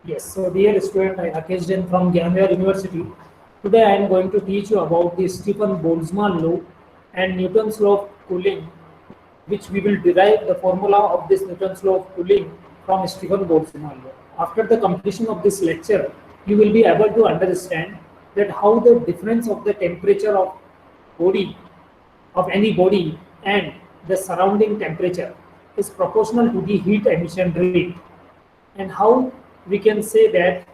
Yes, so dear student, I Rakesh Jain from Gyanwar University. Today I am going to teach you about the Stephen Boltzmann law and Newton's law of cooling, which we will derive the formula of this Newton's law of cooling from Stephen Boltzmann law. After the completion of this lecture, you will be able to understand that how the difference of the temperature of body of any body and the surrounding temperature is proportional to the heat emission rate, and how we can say that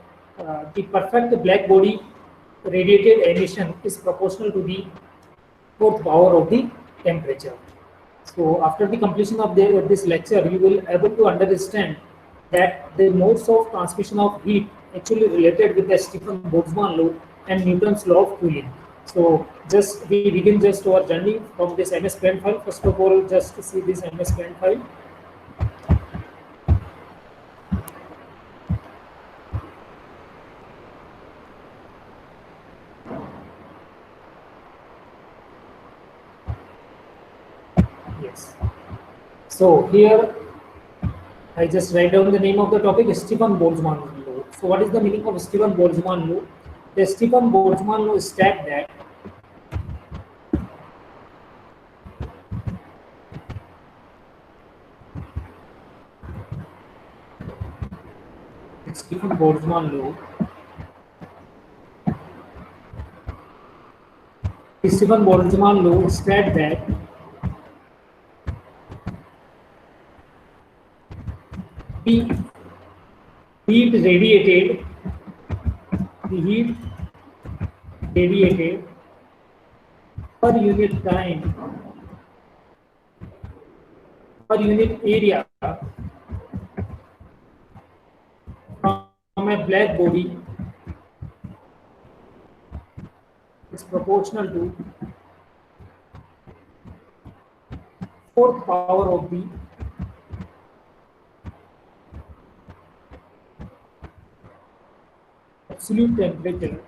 the perfect black body radiated emission is proportional to the fourth power of the temperature. So after the completion of this lecture, you will able to understand that the modes of transmission of heat actually related with the Stephen Boltzmann law and Newton's law of cooling. So just we begin just our journey from this MS Paint file. First of all, just see this MS Paint file. Yes. So here I just write down the name of the topic, Stephen Boltzmann law. So what is the meaning of Stephen Boltzmann law? The Stephen Boltzmann law states that Stephen Boltzmann law. Stephen Boltzmann law states that the heat radiated per unit time per unit area from a black body is proportional to fourth power of the absolute temperature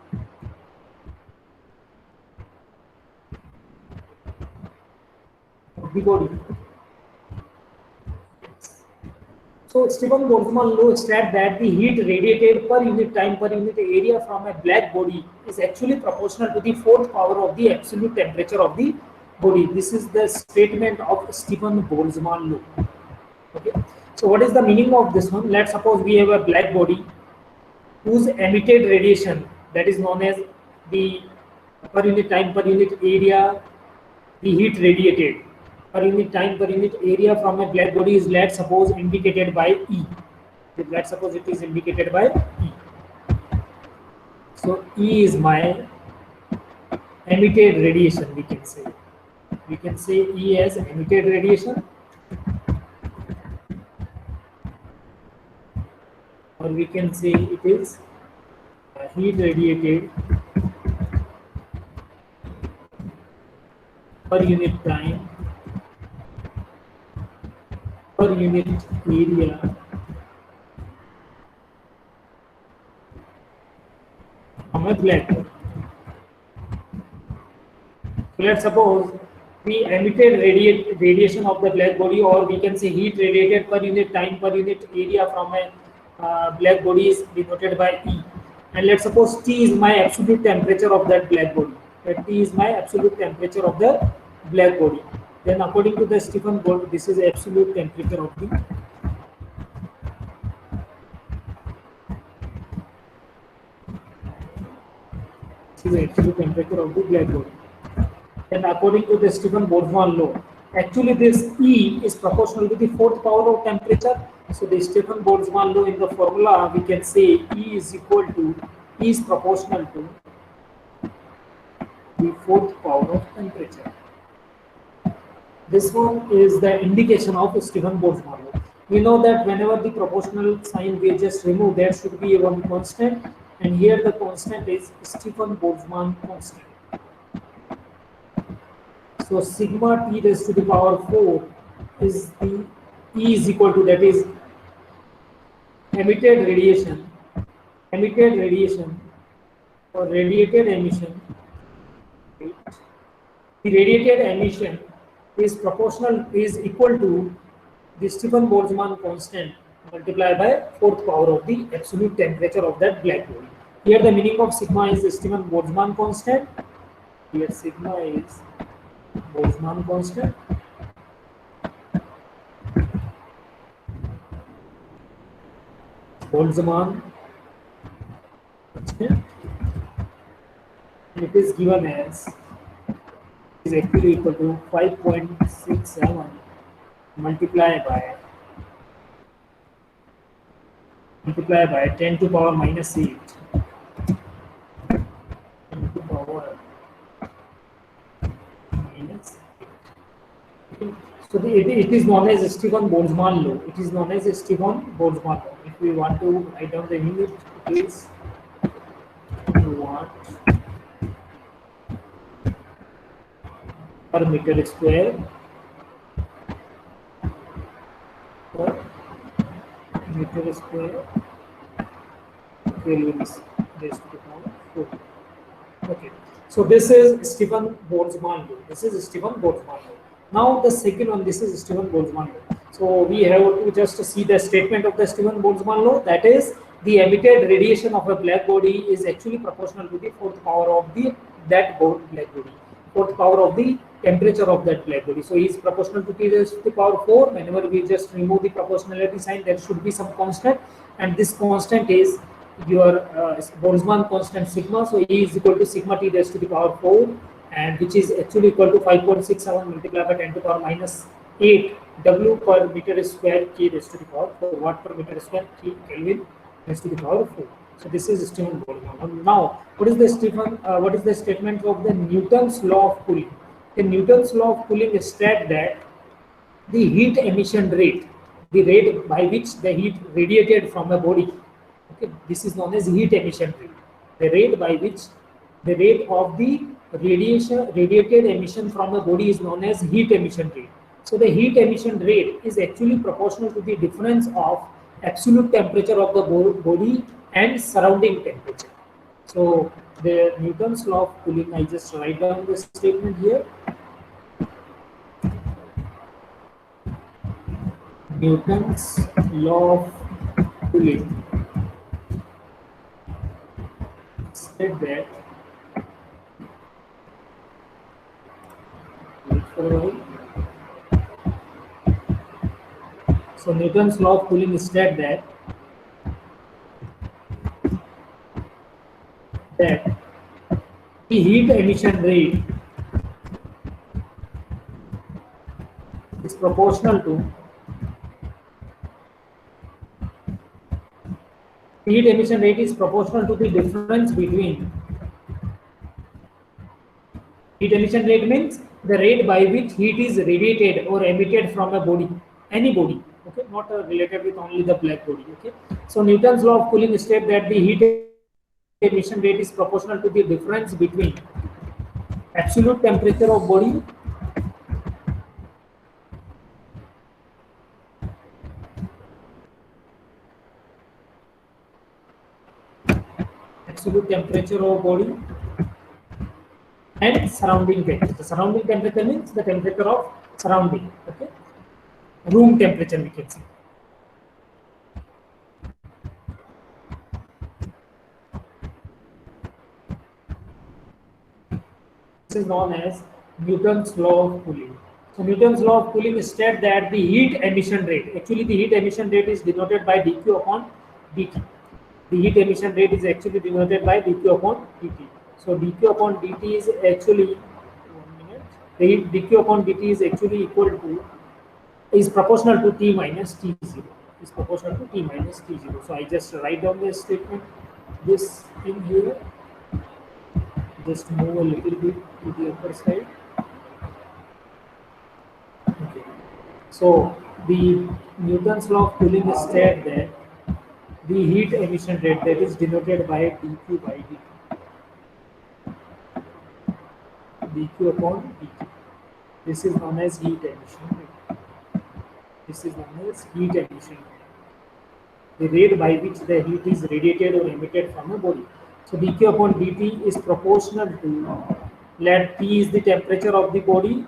of the body. So Stephen Boltzmann law states that the heat radiated per unit time per unit area from a black body is actually proportional to the fourth power of the absolute temperature of the body. This is the statement of Stephen Boltzmann law. Okay. So what is the meaning of this one? Let's suppose we have a black body whose emitted radiation, that is known as the per unit time per unit area, the heat radiated per unit time per unit area from a black body is, let's suppose, indicated by E. Let's suppose it is indicated by E. So E is my emitted radiation, we can say. We can say E as emitted radiation, or we can say it is heat radiated per unit time per unit area from a black body. So let's suppose the emitted radiation of the black body, or we can say heat radiated per unit time per unit area from a black body is denoted by E. And let's suppose T is my absolute temperature of that black body. That T is my absolute temperature of the black body. Then according to the Stephen Boltzmann, this is absolute temperature of the absolute temperature of the black body. And according to the Stephen Boltzmann law, actually this E is proportional to the fourth power of temperature. So the Stephen Boltzmann law, in the formula we can say E is equal to, E is proportional to the fourth power of temperature. This one is the indication of Stephen Boltzmann law. We know that whenever the proportional sign we just remove, there should be a one constant, and here the constant is Stephen Boltzmann constant. So sigma T raised to the power 4 is the E is equal to, that is emitted radiation or radiated emission. The radiated emission is proportional, is equal to the Stephen Boltzmann constant, multiplied by fourth power of the absolute temperature of that black body. Here the meaning of sigma is Stephen Boltzmann constant. Here sigma is Boltzmann constant. Boltzmann constant. And it is given as is actually equal to 5.67 multiplied by 10 to power minus 8. 10 to power minus 8. So it is known as Stephen Boltzmann law. It is known as Stephen Boltzmann law. If we want to write down the unit, it is watt per meter square per meter square Kelvin is raised to the power 4. Okay, so this is Stephen Boltzmann law. This is Stephen Boltzmann law. Now the second one, this is Stephen Boltzmann law. So we have to just see the statement of the Stephen Boltzmann law. That is, the emitted radiation of a black body is actually proportional to the fourth power of that black body, fourth power of the temperature of that black body. So is proportional to T raised to the power 4. Whenever we just remove the proportionality sign, there should be some constant, and this constant is your Boltzmann constant sigma. So E is equal to sigma T raised to the power 4, and which is actually equal to 5.67 multiplied by 10 to the power minus 8 W per meter square K raised to the power 4, watt per meter square K Kelvin raised to the power 4. So this is Stephen Boltzmann. Now, what is the statement of the Newton's law of cooling? The Newton's law of cooling states that the heat emission rate, the rate by which the heat radiated from a body, okay, this is known as heat emission rate. The rate by which the rate of the radiated emission from a body is known as heat emission rate. So the heat emission rate is actually proportional to the difference of absolute temperature of the body and surrounding temperature. So the Newton's law of cooling, I just write down the statement here. Newton's law of cooling said that so Newton's law of cooling stated that the heat emission rate is proportional to the difference between heat emission rate means the rate by which heat is radiated or emitted from a body, any body, okay, not related with only the black body, okay. So Newton's law of cooling states that the heat emission rate is proportional to the difference between absolute temperature of body and surrounding temperature. The surrounding temperature means the temperature of surrounding, okay, room temperature we can say. This is known as Newton's law of cooling. So Newton's law of cooling states that the heat emission rate, actually the heat emission rate is denoted by dQ upon dt. The heat emission rate is actually denoted by dQ upon dt. So dQ upon dt is actually, the dQ upon dt is actually equal to, is proportional to T minus T0. Is proportional to T minus T0. So I just write down this statement, this thing here. Just move a little bit to the upper side. Okay. So the Newton's law of cooling states that the heat emission rate, that is denoted by dQ by dt. dQ upon dt. This is known as heat emission rate. This is known as heat emission rate. The rate by which the heat is radiated or emitted from a body. So dQ upon dt is proportional to, let T is the temperature of the body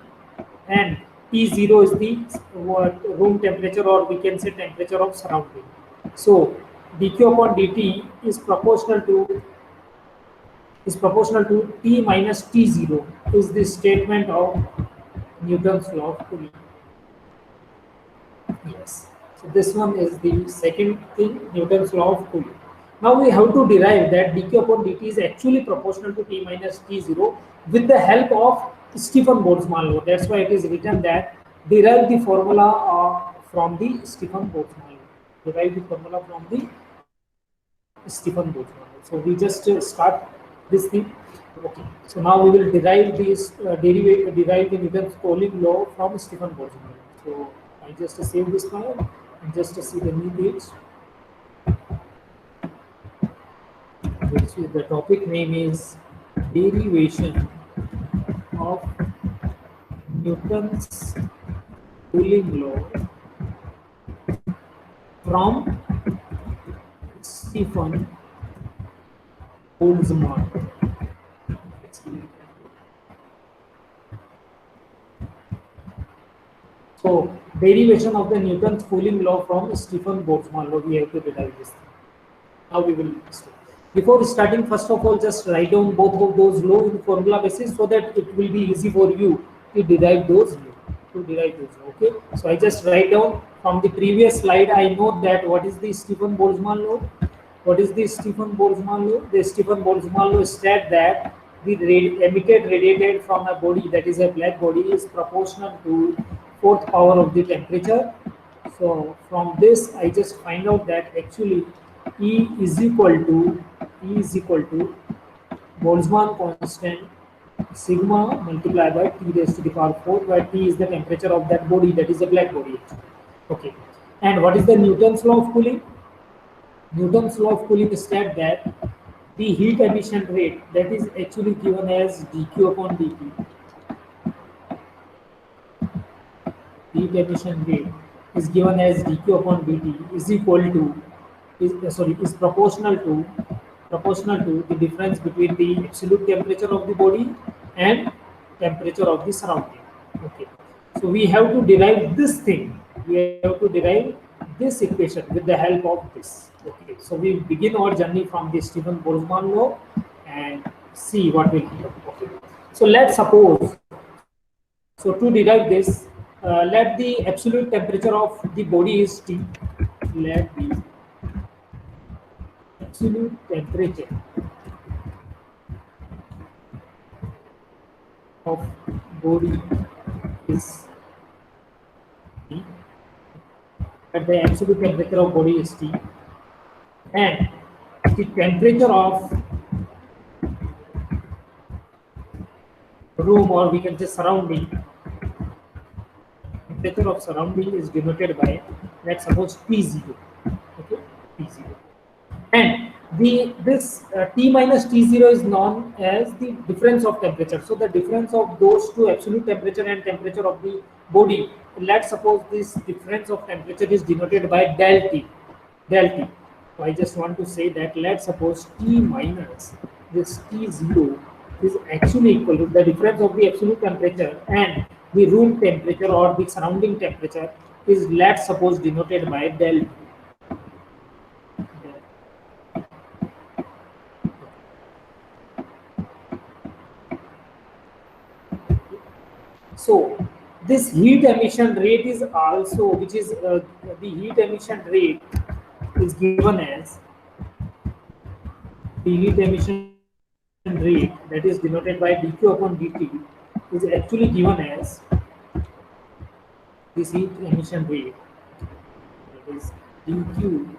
and T0 is the room temperature, or we can say temperature of surrounding. So dq upon dt is proportional to T minus T0 is the statement of Newton's law of cooling. Yes. So this one is the second thing, Newton's law of cooling. Now we have to derive that dq upon dt is actually proportional to T minus T0 with the help of Stefan Boltzmann law. That's why it is written that derive the formula from the Stefan Boltzmann law. Derive the formula from the Stefan Boltzmann law. So we just start this thing. Okay. So now we will derive this derive the Newton's cooling law from Stefan Boltzmann law. So I just save this file and just see the new page. Which is the topic name is derivation of Newton's cooling law from Stefan Boltzmann. So derivation of the Newton's cooling law from Stefan Boltzmann law, we have to derive this thing. Now we will start. Before starting, first of all, just write down both of those law in formula basis so that it will be easy for you to derive those law. Okay. So I just write down from the previous slide. I know that what is the Stefan Boltzmann law. What is the Stefan Boltzmann law? The Stefan Boltzmann law states that the emitted radiated from a body, that is a black body, is proportional to fourth power of the temperature. So from this, I just find out that actually E is equal to Boltzmann constant sigma multiplied by T raised to the power 4, where T is the temperature of that body, that is a black body. Okay. And what is the Newton's law of cooling? Newton's law of cooling states that the heat emission rate, that is actually given as dq upon dt. Heat emission rate is given as dq upon dt is equal to is proportional to the difference between the absolute temperature of the body and temperature of the surrounding. Okay. So we have to derive this thing. We have to derive this equation with the help of this. Okay. So we begin our journey from the Stefan Boltzmann law and see what will happen. Okay. So let's suppose. So to derive this, let the absolute temperature of the body is T. Let the absolute temperature of body is T. At the absolute temperature of body is T, and the temperature of room, or we can say surrounding, temperature of surrounding is denoted by, let's suppose, P0. Okay, P0. And this T minus T0 is known as the difference of temperature. So the difference of those two, absolute temperature and temperature of the body, let's suppose this difference of temperature is denoted by del T. So I just want to say that let's suppose T minus this T0 is actually equal to the difference of the absolute temperature and the room temperature or the surrounding temperature is, let's suppose, denoted by del T. So this heat emission rate is also, which is the heat emission rate is given as the heat emission rate, that is denoted by dq upon dt, is actually given as this heat emission rate, that is dq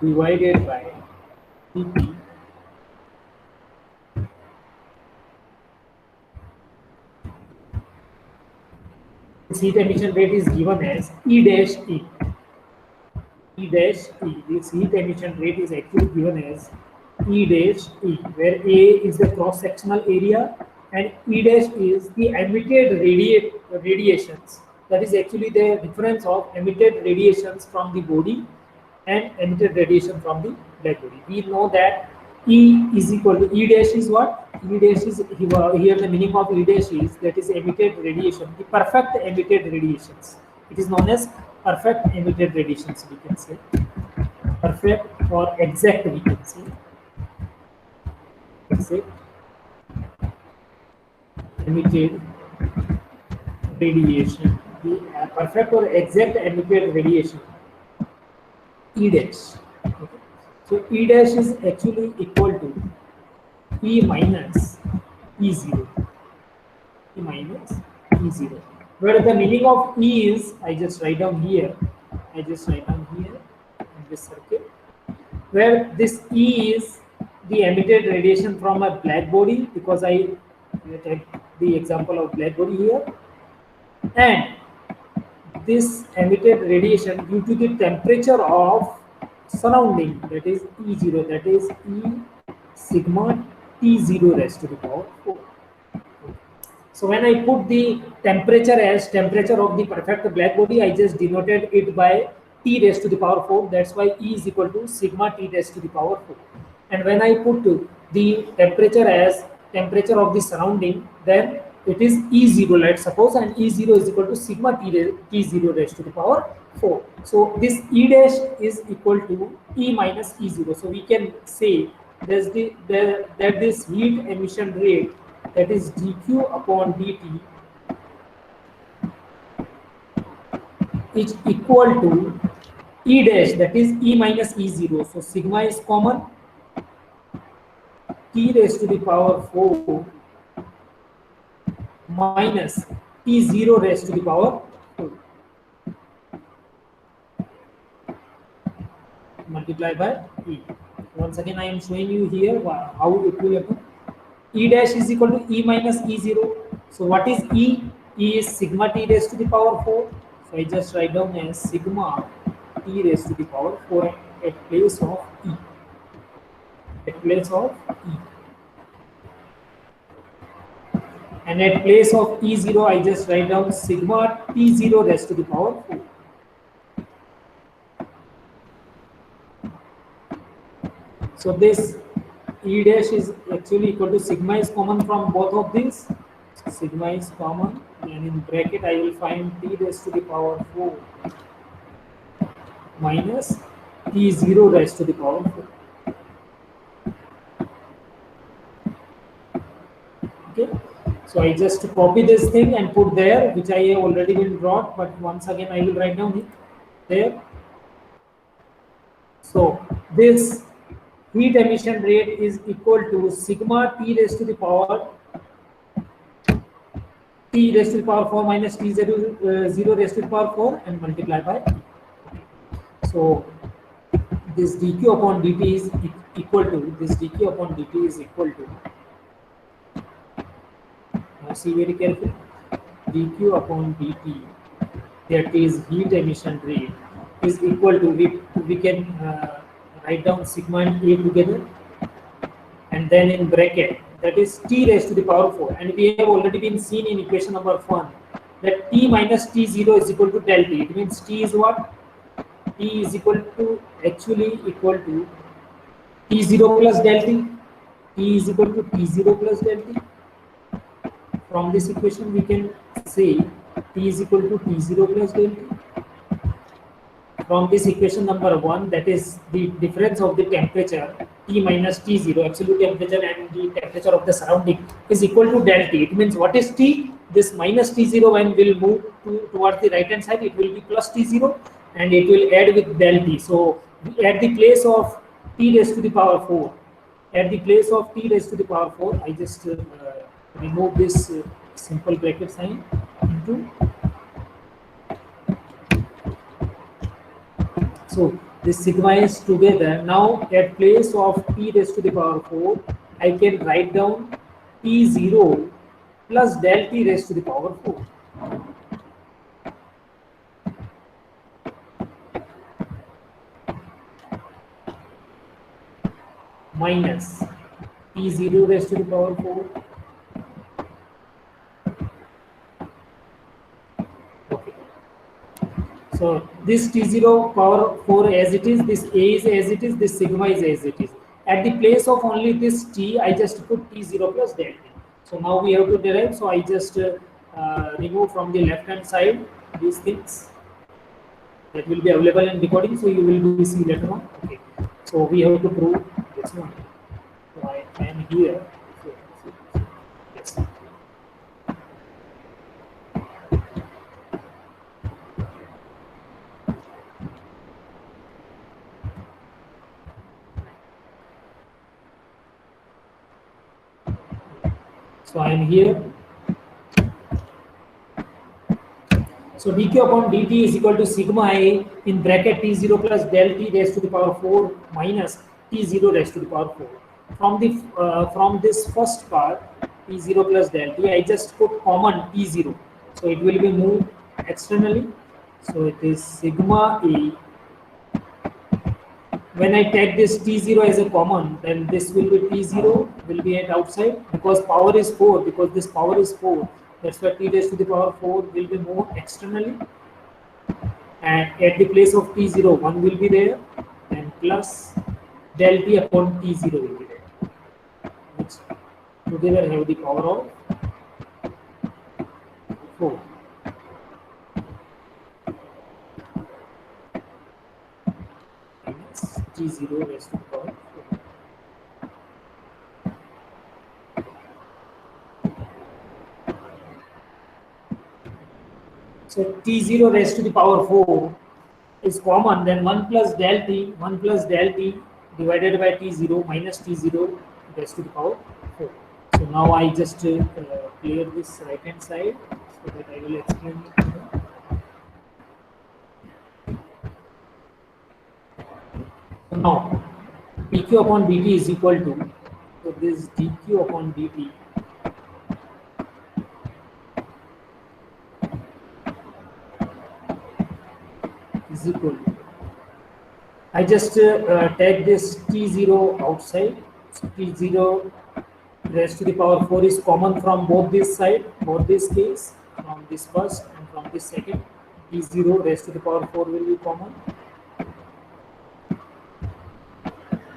divided by dt. This heat emission rate is given as E dash T. E dash T. This heat emission rate is actually given as E dash T, where A is the cross-sectional area and E dash is the emitted radiations. That is actually the difference of emitted radiations from the body and emitted radiation from the dead body. We know that E is equal to E dash is what? E dash is here the meaning of E dash is that is emitted radiation, the perfect emitted radiations. It is known as perfect emitted radiations, we can say. Perfect or exact, we can say. Exact emitted radiation. The perfect or exact emitted radiation. E dash. Okay. So E dash is actually equal to E minus E0. E minus E0. Where the meaning of E is, I just write down here. I just write down here in this circuit. Where this E is the emitted radiation from a black body, because I take the example of black body here, and this emitted radiation due to the temperature of surrounding, that is E0, that is E sigma T0 raised to the power 4. So when I put the temperature as temperature of the perfect black body, I just denoted it by T raised to the power 4. That's why E is equal to sigma T raised to the power 4. And when I put the temperature as temperature of the surrounding, then it is E0, let's suppose, and E0 is equal to sigma T0 raised to the power 4. So this E dash is equal to E minus E0. So we can say that this heat emission rate, that is dq upon dt, is equal to E dash, that is E minus E0. So sigma is common, T raised to the power 4 minus T0 raised to the power 2 multiplied by E. Once again, I am showing you here how it will happen. E dash is equal to E minus E0. So what is E? E is sigma T raised to the power 4. So I just write down as sigma T raised to the power 4 at place of E. At place of E. And at place of E0, I just write down sigma T0 raised to the power 4. So this E dash is actually equal to sigma is common from both of these. Sigma is common, and in bracket I will find T raised to the power 4 minus T0 raised to the power 4. Okay. So I just copy this thing and put there, which I have already been brought, but once again I will write down it there. So this heat emission rate is equal to sigma T raised to the power 4 minus T0 raised to the power 4 and multiply by. So this dq upon dt is equal to, this dq upon dt is equal to, now see very carefully, dq upon dt, that is heat emission rate, is equal to, we can write down sigma and A together, and then in bracket, that is T raised to the power 4. And we have already been seen in equation number 1 that T minus T0 is equal to del T. It means T is what? T is equal to, actually equal to T0 plus del T. T is equal to T0 plus del T. From this equation, we can say T is equal to T0 plus del T. From this equation number 1, that is the difference of the temperature T minus T0, absolute temperature, and the temperature of the surrounding is equal to del T. It means what is T? This minus T0 when will move towards the right hand side, it will be plus T0, and it will add with del T. So at the place of T raised to the power 4, at the place of T raised to the power 4, I just remove this simple bracket sign into. So this sigma is together. Now at place of T raised to the power 4, I can write down T0 plus del T raised to the power 4. Minus T0 raised to the power 4. Okay. So this T0 power 4 as it is, this A is as it is, this sigma is as it is. At the place of only this t, I just put t0 plus delta t. So now we have to derive. So I just remove from the left hand side these things that will be available in decoding. So you will be see later on. Okay. So we have to prove this one. So I am here. So, yes. So I am here. So dq upon dt is equal to sigma I in bracket t0 plus del t raised to the power 4 minus t0 raised to the power 4. From this first part t0 plus del t, I just put common t0. So it will be moved externally. So it is sigma A. When I take this t0 as a common, then this will be t0 will be at outside because power is 4, because this power is 4. That's why t raised to the power 4 will be moved externally. And at the place of t0, 1 will be there, and plus del t upon t0 will be there, which together have the power of 4. Minus t0 raised to the power 4. So t0 raised to the power 4 is common, then 1 plus del t divided by t0 minus t0 raised to the power 4. So now I just clear this right hand side so that I will explain it to you. So now dq upon dt is equal to, so this dq upon dt is equal to, I just take this t0 outside. So t0 raised to the power 4 is common from both this side, both this case, from this first and from this second. t0 raised to the power 4 will be common.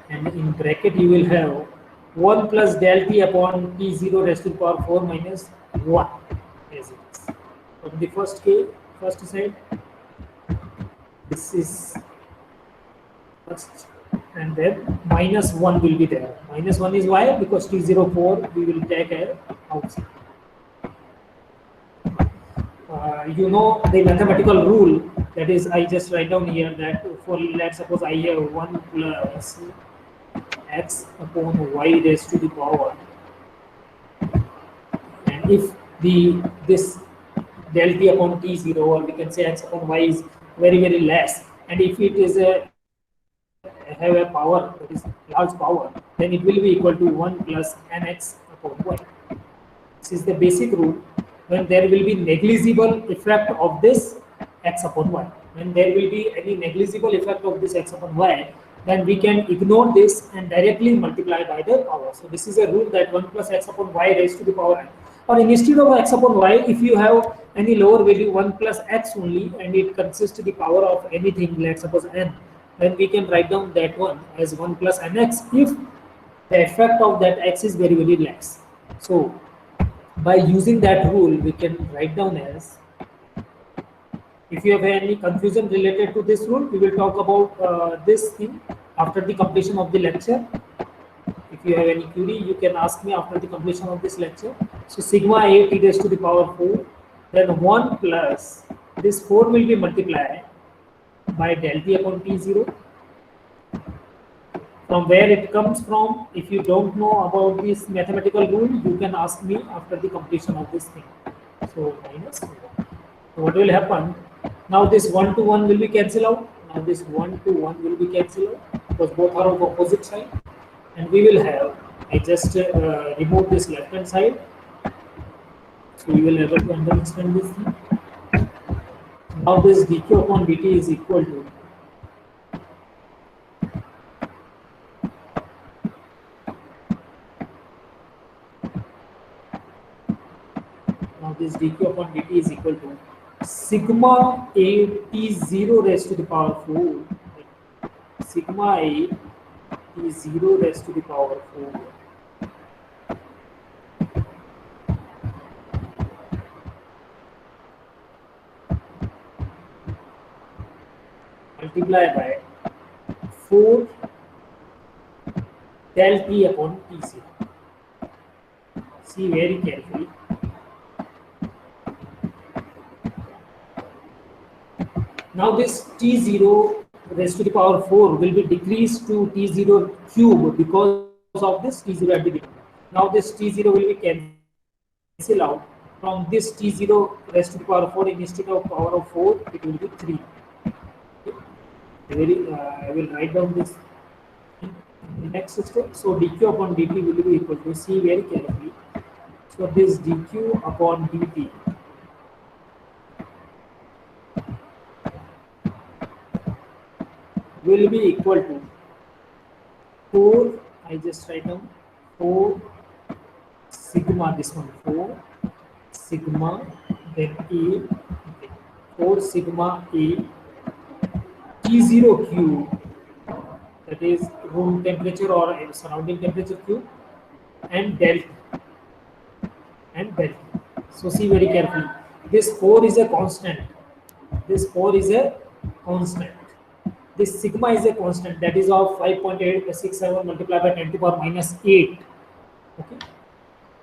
And in bracket you will have 1 plus del t upon t0 raised to the power 4 minus 1 as it is. From the first case, first side, this is first, and then minus 1 will be there. Minus 1 is why? Because t04 we will take as outside. You know the mathematical rule, that is, I just write down here that for, let's suppose I have 1 plus x upon y raised to the power, and if this del t upon t0, or we can say x upon y, is very less, and if it is have a power, that is large power, then it will be equal to 1 plus nx upon y. This is the basic rule. When there will be negligible effect of this x upon y, when there will be any negligible effect of this x upon y, then we can ignore this and directly multiply by the power. So this is a rule that 1 plus x upon y raised to the power n. Or instead of x upon y, if you have any lower value 1 plus x only, and it consists to the power of anything, let's suppose n, then we can write down that one as 1 plus nx if the effect of that x is very less. So by using that rule, we can write down as, if you have any confusion related to this rule, we will talk about this thing after the completion of the lecture. If you have any query, you can ask me after the completion of this lecture. So sigma A t raised to the power 4, then 1 plus this 4 will be multiplied by del t upon t0. From where it comes from, if you don't know about this mathematical rule, you can ask me after the completion of this thing. So minus 1. So what will happen? Now this 1 to 1 will be cancelled out. Now this 1 to 1 will be cancelled out because both are of opposite side. And we will have, I just remove this left hand side. So we will be able to understand this thing. Now this dq upon dt is equal to, this dq upon dt is equal to sigma A t0 raised to the power 4, sigma A T0 raised to the power 4 multiply by 4 del T upon T0. See very carefully. Now this T0 raised to the power 4 will be decreased to T0 cube because of this T0 at the beginning. Now this T0 will be cancelled out. From this T0 raised to the power 4, instead of power of 4, it will be 3. I will write down this in the next step. So dq upon dt will be equal to, see very carefully. So this dq upon dt will be equal to 4, I just write down 4 sigma, this one 4 sigma, then A, 4 sigma A T0 cube, that is room temperature or surrounding temperature cube, and delta. So see very carefully. This 4 is a constant. This 4 is a constant. This sigma is a constant, that is of 5.867 multiplied by 10 to the power minus 8. Okay.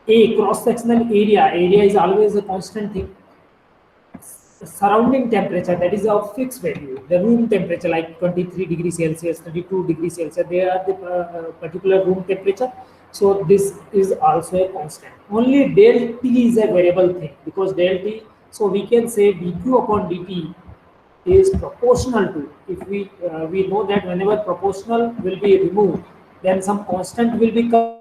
A, cross sectional area. Area is always a constant thing. Surrounding temperature, that is of fixed value. The room temperature, like 23 degrees Celsius, 32 degrees Celsius, they are the particular room temperature. So this is also a constant. Only del T is a variable thing, because del T, so we can say dq upon dt is proportional to, if we know that whenever proportional will be removed, then some constant will become,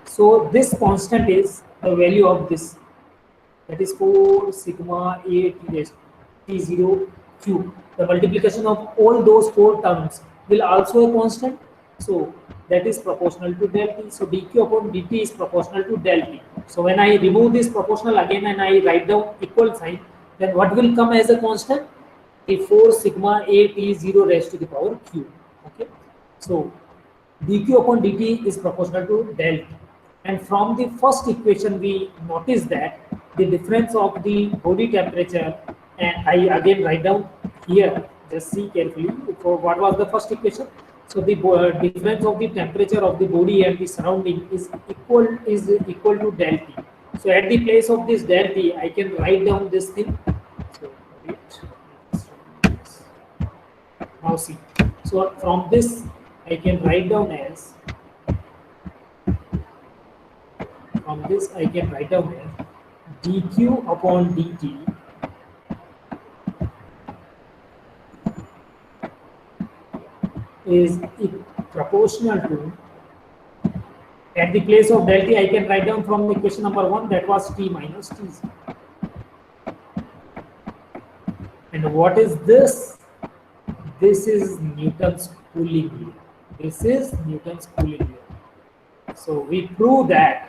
so this constant is the value of this, that is 4 sigma A T0 cube. The multiplication of all those 4 terms will also a constant, so that is proportional to del T. So dq upon dt is proportional to del T. So when I remove this proportional again and I write down equal sign, then what will come as a constant? The 4 sigma A T0 raised to the power cube. Okay. So dq upon dt is proportional to del T. And from the first equation we notice that the difference of the body temperature, and I again write down here, just see carefully. For what was the first equation? So the difference of the temperature of the body and the surrounding is equal to del T. So at the place of this del T, I can write down this thing. So now see. So from this I can write down as, dq upon dt is proportional to, at the place of del T, I can write down from the equation number 1, that was T minus T0. And what is this? This is Newton's cooling law. So we prove that,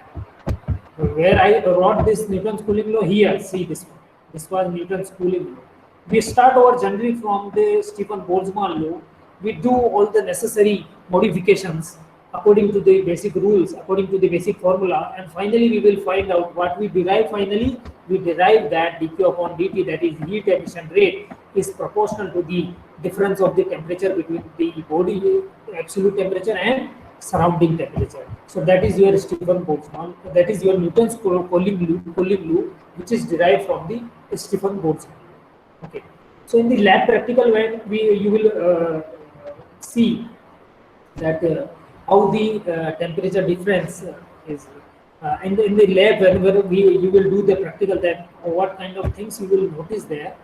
where I wrote this Newton's cooling law here, see this one. This was Newton's cooling law. We start our journey from the Stefan Boltzmann law. We do all the necessary modifications according to the basic rules, according to the basic formula, and finally we will find out what we derive. Finally, we derive that dq upon dt, that is heat emission rate, is proportional to the difference of the temperature between the body absolute temperature and surrounding temperature. So that is your Stefan Boltzmann, that is your Newton's cooling law, which is derived from the Stefan Boltzmann. Okay. So in the lab practical, when you will see that how the temperature difference is in the lab. Whenever you will do the practical, that what kind of things you will notice there.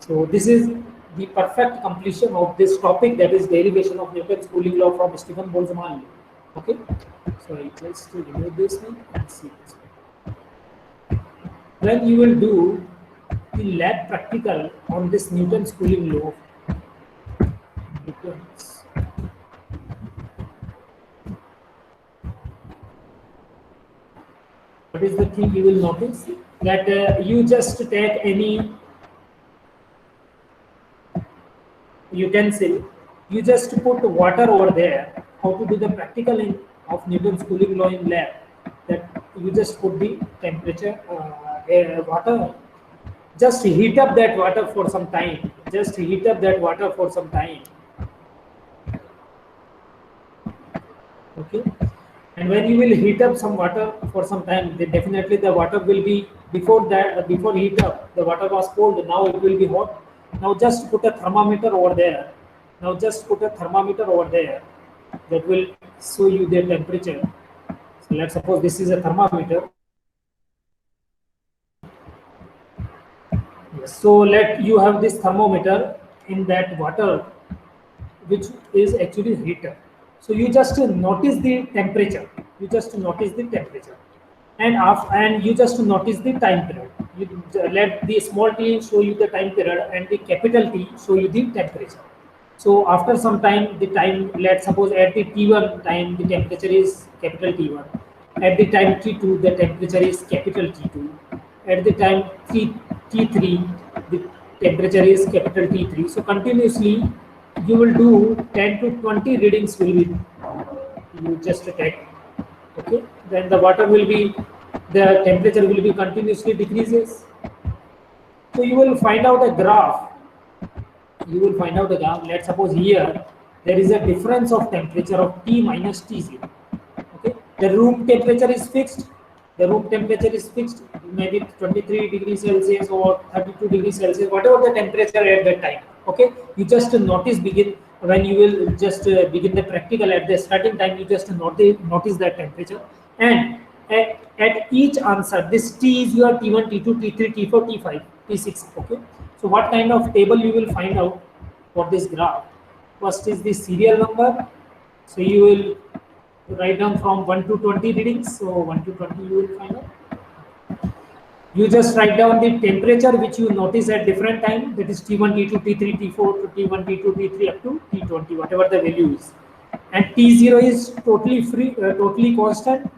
So this is the perfect completion of this topic, that is derivation of Newton's cooling law from Stefan Boltzmann law. Okay, so let's remove this one and see this one. When you will do the lab practical on this Newton's cooling law, what is the thing you will notice? That you just take any utensil You just put water over there. How to do the practical of Newton's cooling law in lab? That you just put the temperature, water. Just heat up that water for some time. Just heat up that water for some time. Okay. And when you will heat up some water for some time, then definitely the water will be before that before heat up. The water was cold. Now it will be hot. Now just put a thermometer over there. Now just put a thermometer over there that will show you the temperature. So let's suppose this is a thermometer. Yes. So let you have this thermometer in that water, which is actually heater. So you just notice the temperature. You just notice the temperature, and you just notice the time period. You let the small t show you the time period, and the capital T show you the temperature. So after some time, the time, let's suppose at the T1 time, the temperature is capital T1. At the time T2, the temperature is capital T2. At the time T3, the temperature is capital T3. So continuously, you will do 10 to 20 readings will be, you just take. Okay. Then the water will be, the temperature will be continuously decreases. So you will find out a graph. You will find out a graph. Let's suppose here there is a difference of temperature of T minus T0. Okay. The room temperature is fixed. The room temperature is fixed, maybe 23 degrees Celsius or 32 degrees Celsius, whatever the temperature at that time. Okay. You just notice begin when you will just begin the practical at the starting time. You just notice that temperature, and at each answer, this T is your T1, T2, T3, T4, T5, T6. Okay. So what kind of table you will find out for this graph? First is the serial number. So you will write down from 1 to 20 readings. So 1 to 20 you will find out. You just write down the temperature which you notice at different time. That is T1, T2, T3, T4 to T1, T2, T3 up to T20, whatever the value is. And T0 is totally free, totally constant.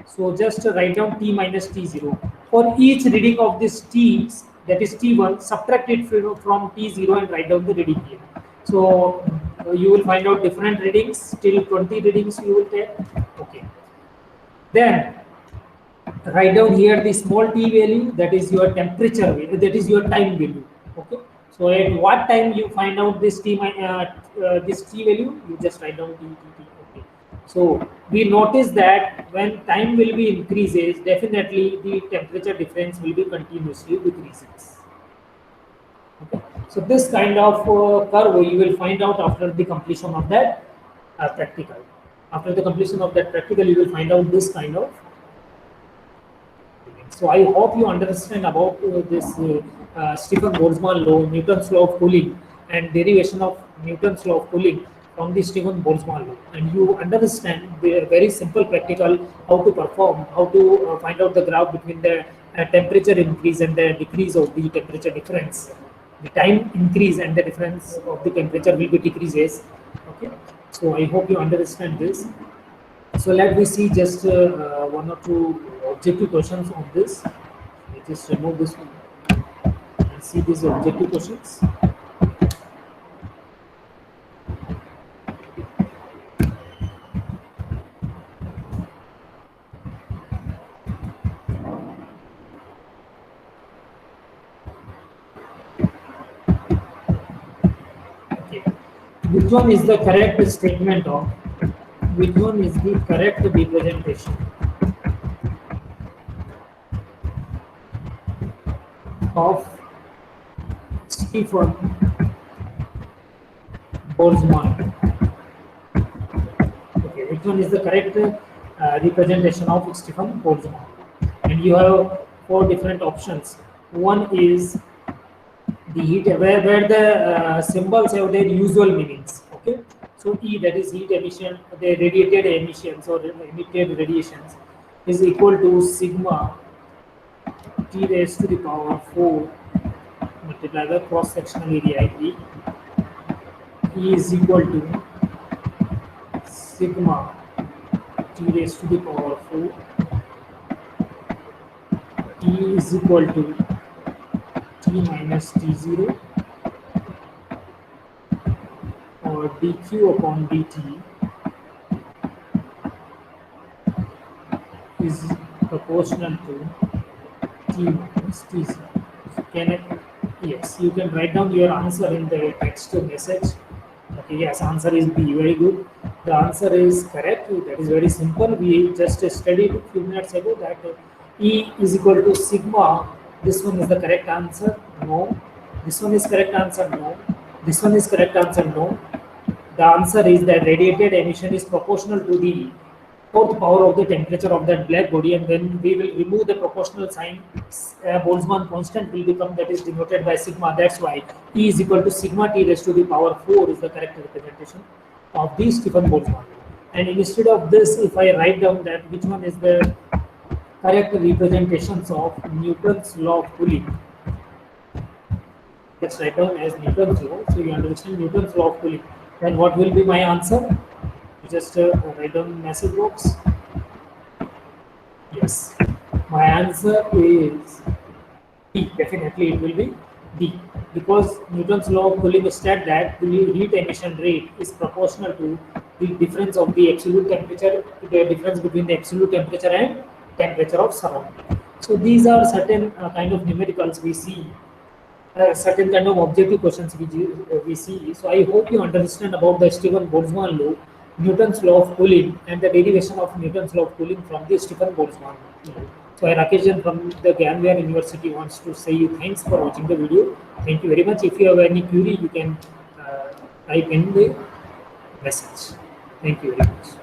So just write down T minus T0. For each reading of this T, that is T1, subtract it from T0 and write down the reading here. So you will find out different readings, till 20 readings you will take. Okay. Then write down here the small t value, that is your temperature value, that is your time value. Okay. So at what time you find out this t value, you just write down t. Okay. So we notice that when time will be increases, definitely the temperature difference will be continuously decreases. Okay. So this kind of curve you will find out after the completion of that practical. After the completion of that practical, you will find out this kind of. So I hope you understand about this Stephen Boltzmann law, Newton's law of cooling, and derivation of Newton's law of cooling from the Stephen Boltzmann law. And you understand the very simple practical how to perform, how to find out the graph between the temperature increase and the decrease of the temperature difference. The time increase and the difference of the temperature will be decreases. Okay. So I hope you understand this. So let me see just one or two objective questions on this. Let us remove this one and see these objective questions. Okay. Which one is the correct statement of? Which one is the correct representation of Stephen Boltzmann? Okay, which one is the correct representation of Stephen Boltzmann? And you have 4 different options. One is the heat, where the symbols have their usual meanings. Okay. So E, that is heat emission, the radiated emissions or emitted radiations, is equal to sigma T raised to the power 4 multiplied by cross sectional area E. E is equal to sigma T raised to the power 4. T is equal to T minus T0, or dq upon dt is proportional to t minus tc. Can it? Yes, you can write down your answer in the text message. Okay, yes, answer is B. Very good. The answer is correct. That is very simple. We just studied a few minutes ago that E is equal to sigma. This one is the correct answer. No. This one is correct answer. No. This one is correct answer. No. The answer is that radiated emission is proportional to the fourth power of the temperature of that black body, and when we will remove the proportional sign, Boltzmann constant will become, that is denoted by sigma. That's why E is equal to sigma T raised to the power 4 is the correct representation of the Stefan Boltzmann. And instead of this, if I write down that which one is the correct representations of Newton's law of cooling, let's write down as Newton's law. So you understand Newton's law of cooling. Then what will be my answer? Just write down message box. Yes, my answer is D. Definitely it will be D, because Newton's law of cooling states that the heat emission rate is proportional to the difference of the absolute temperature, the difference between the absolute temperature and temperature of surrounding. So these are certain kind of numericals we see, certain kind of objective questions we see. So I hope you understand about the Stefan Boltzmann law, Newton's law of cooling, and the derivation of Newton's law of cooling from the Stefan Boltzmann law. So Rakesh from the Gyanware University wants to say you thanks for watching the video. Thank you very much. If you have any query, you can type in the message. Thank you very much.